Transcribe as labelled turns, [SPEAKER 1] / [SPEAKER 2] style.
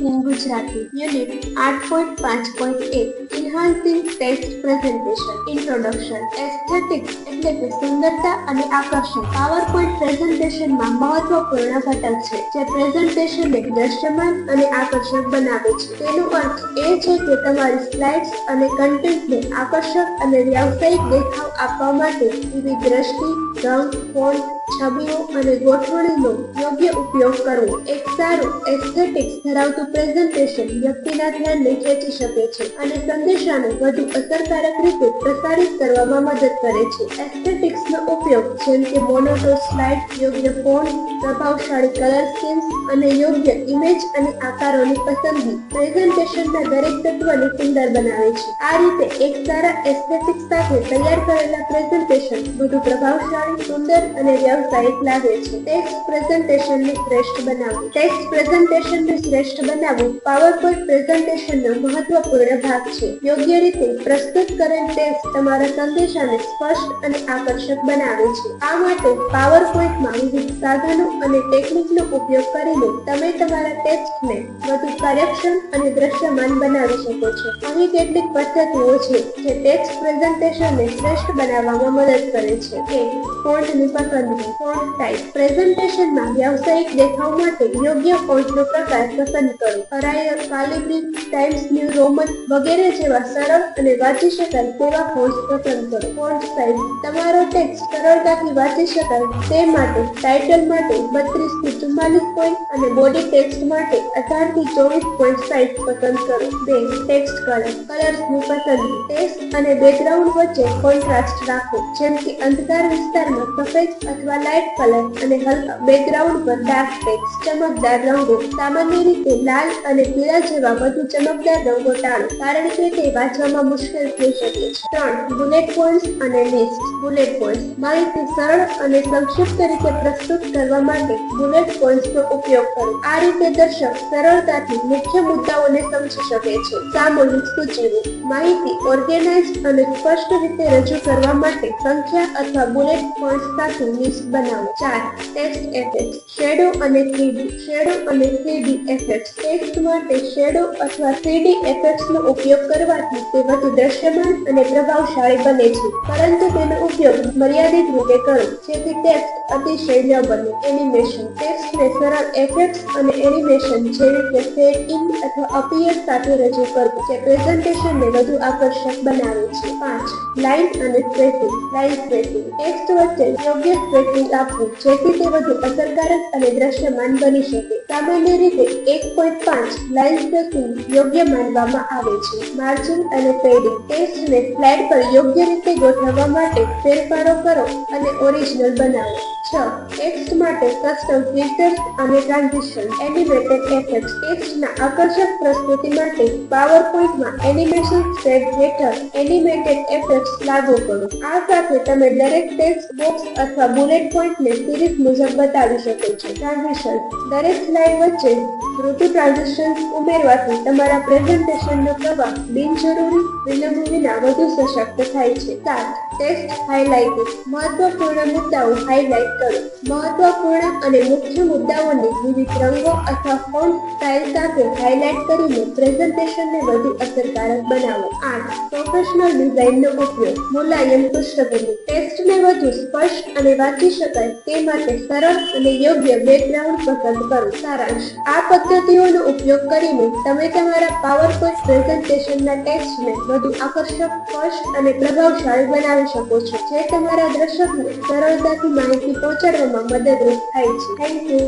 [SPEAKER 1] in Gujarati. Unit 8.5.1 Enhancing Text Presentation Introduction Aesthetics એટલે કે સુંદરતા અને આકર્ષણ પાવરપોઈન્ટ પ્રેઝન્ટેશનમાં મહત્વપૂર્ણ ઘટક છે જે પ્રેઝન્ટેશનને દ્રશ્યમાન અને આકર્ષક બનાવે છે. તેનો અર્થ એ છે કે તમારી સ્લાઇડ્સ અને કન્ટેન્ટને આકર્ષક અને વ્યાવસાયિક દેખાવ આપવા માટે વિવિધ દ્રષ્ટિ, રંગ, ફોન્ટ, છબીઓ અને ગોઠવણીનો યોગ્ય ઉપયોગ કરવો. એક સારું એસ્થેટિક્સ ધરાવતું પ્રેઝન્ટેશન વ્યક્તિના ધ્યાનને ખેંચી શકે છે અને સંદેશાને વધુ અસરકારક રીતે પ્રસારિત કરવામાં મદદ કરે છે. એસ્થેટિક્સનો ઉપયોગ જેમ કે મોનોટોન સ્લાઇડ, યોગ્ય ફોન્ટ, પ્રભાવશાળી કલર સ્કીમ્સ અને યોગ્ય ઇમેજ અને આકારોની પસંદગી પ્રેઝન્ટેશનના દરેક તત્વને સુંદર બનાવે છે. આ રીતે એક સારા એસ્થેટિક્સ સાથે તૈયાર કરેલા પ્રેઝન્ટેશન વધુ પ્રભાવશાળી, સુંદર અને વ્યાવસાયિક લાગે છે. ટેક્સ્ટ પ્રેઝન્ટેશનને શ્રેષ્ઠ બનાવવું. ટેક્સ્ટ પ્રેઝન્ટેશનને શ્રેષ્ઠ બનાવવું પાવરપોઈન્ટ પ્રેઝન્ટેશનનો મહત્વપૂર્ણ ભાગ છે. યોગ્ય રીતે પ્રસ્તુત કરેલ ટેક્સ્ટ તમારા સંદેશાને સ્પષ્ટ અને આકર્ષક બનાવે છે. આ માટે પાવરપોઈન્ટમાં વિવિધ સાધનો અને ટેકનિકનો ઉપયોગ કરીને તમે તમારા ટેક્સ્ટને વધુ કાર્યક્ષમ અને દ્રશ્યમાન બનાવી શકો છો. અહીં કેટલીક પદ્ધતિઓ છે જે ટેક્સ્ટ પ્રેઝન્ટેશનને શ્રેષ્ઠ બનાવવામાં મદદ કરે છે. ફોન્ટની પસંદગી. Font type. પ્રેઝન્ટેશનમાં વ્યાવસાયિક દેખાવ માટે યોગ્ય ફોન્ટનો પ્રકાર પસંદ કરો. અરાયલ, કાલિબ્રી, ટાઇમ્સ ન્યૂ રોમન વગેરે જેવા સરળ અને વાંચી શકાય તેવા ફોન્ટ્સ પસંદ કરો. Font size. તમારો ટેક્સ્ટ સરળતાથી વાંચી શકાય તે માટે ટાઇટલ માટે 32 થી 44 પોઈન્ટ અને બોડી ટેક્સ્ટ માટે 18 થી 24 પોઈન્ટ સાઇઝ પસંદ કરો. Text colour. કલર્સની પસંદગી. ટેક્સ્ટ અને બેકગ્રાઉન્ડ વચ્ચે કોન્ટ્રાસ્ટ રાખો, જેમ કે અંધકાર વિસ્તારમાં સફેદ અથવા લાઇટ કલર અને હલકા બેકગ્રાઉન્ડ પર ડાર્ક ટેક્સ્ટ. ચમકદાર રંગો. સામાન્ય રીતે લાલ અને પીળા જેવા વધુ ચમકદાર રંગો ટાળો, કારણ કે તે વાંચવામાં મુશ્કેલ થઈ શકે છે. 3. બુલેટ પોઈન્ટ્સ અને લિસ્ટ. Bullet points. માહિતી સરળ અને સંક્ષિપ્ત રીતે પ્રસ્તુત કરવા માટે બુલેટ પોઈન્ટ્સનો ઉપયોગ કરો. આ રીતે દર્શક સરળતાથી મુખ્ય મુદ્દાઓને સમજી શકે છે. સામૂહિક સૂચિઓ. માહિતી ઓર્ગેનાઇઝ્ડ અને સ્પષ્ટ રીતે રજૂ કરવા માટે સંખ્યા અથવા બુલેટ પોઈન્ટ્સ સાથે લિસ્ટ બનાવો. 4. Text effects. શેડો અને 3D. શેડો અને 3D ઇફેક્ટ્સ. ટેક્સ્ટ માટે શેડો અથવા 3D ઇફેક્ટ્સનો ઉપયોગ કરવાથી તે વધુ દ્રશ્યમાન અને પ્રભાવશાળી બને છે, પરંતુ તેનો ઉપયોગ મર્યાદિત રીતે કરો જેથી ટેક્સ્ટ અતિશય ન બને. એનિમેશન. ટેક્સ્ટને સરળ ઇફેક્ટ્સ અને એનિમેશન જેવી કે ફેડ ઇન અથવા અપિયર સાથે રજૂ કરવું જે પ્રેઝન્ટેશનને વધુ આકર્ષક બનાવે છે. 5. લાઇન અને સ્પેસિંગ. Line spacing. ટેક્સ્ટ વચ્ચે યોગ્ય સ્પેસિંગ આપવું જેથી તે વધુ અસરકારક અને દ્રશ્યમાન બની શકે. સામાન્ય રીતે 1.5 લાઇન સ્પેસિંગ યોગ્ય માનવામાં આવે છે. માર્જિન અને પેડિંગ. ટેક્સ્ટને સ્લાઇડ પર યોગ્ય રીતે ગોઠવવા માટે ફેરફારો કરો અને ઓરિજિનલ બનાવો. 6. ટેક્સ્ટ માટે કસ્ટમ ફીચર્સ અને ટ્રાન્ઝિશન. Animated effects. ટેક્સ્ટના આકર્ષક પ્રસ્તુતિ માટે પાવરપોઈન્ટમાં એનિમેશન સ્ટેપ હેઠળ એનિમેટેડ ઇફેક્ટ્સ લાગુ કરો. આ સાથે તમે દરેક ટેક્સ્ટ બોક્સ અથવા બુલેટ પોઈન્ટને સિરીઝ મુજબ બતાવી શકો છો. ટ્રાન્ઝિશન. દરેક સ્લાઇડ વચ્ચે ઋતુ ટ્રાન્ઝિશન્સ ઉમેરવાથી તમારા પ્રેઝન્ટેશનનો પ્રવાહ બિનજરૂરી વિલંબ વિના વધુ સશક્ત થાય છે. 7. Text highlighting. મહત્વપૂર્ણ મુદ્દાઓ હાઇલાઇટ કરો. મહત્વપૂર્ણ અને મુખ્ય મુદ્દાઓને વિવિધ રંગો અથવા ફોન્ટ સ્ટાઇલ સાથે હાઇલાઇટ કરીને પ્રેઝન્ટેશનને વધુ અસરકારક બનાવો. 8. પ્રોફેશનલ ડિઝાઇનનો ઉપયોગ. મુલાયમ પૃષ્ઠભૂમિ. ટેક્સ્ટને વધુ સ્પષ્ટ અને વાંચી શકાય તે માટે સરળ અને યોગ્ય બેકગ્રાઉન્ડ પસંદ કરો. સારાંશ. આ પદ્ધતિઓનો ઉપયોગ કરીને તમે તમારા પાવરપોઈન્ટ પ્રેઝન્ટેશનના ટેક્સ્ટને વધુ આકર્ષક, સ્પષ્ટ અને પ્રભાવશાળી બનાવી શકો છો, જે તમારા દર્શકને સરળતાથી માહિતી પહોંચાડવામાં મદદરૂપ થાય છે. Thank you.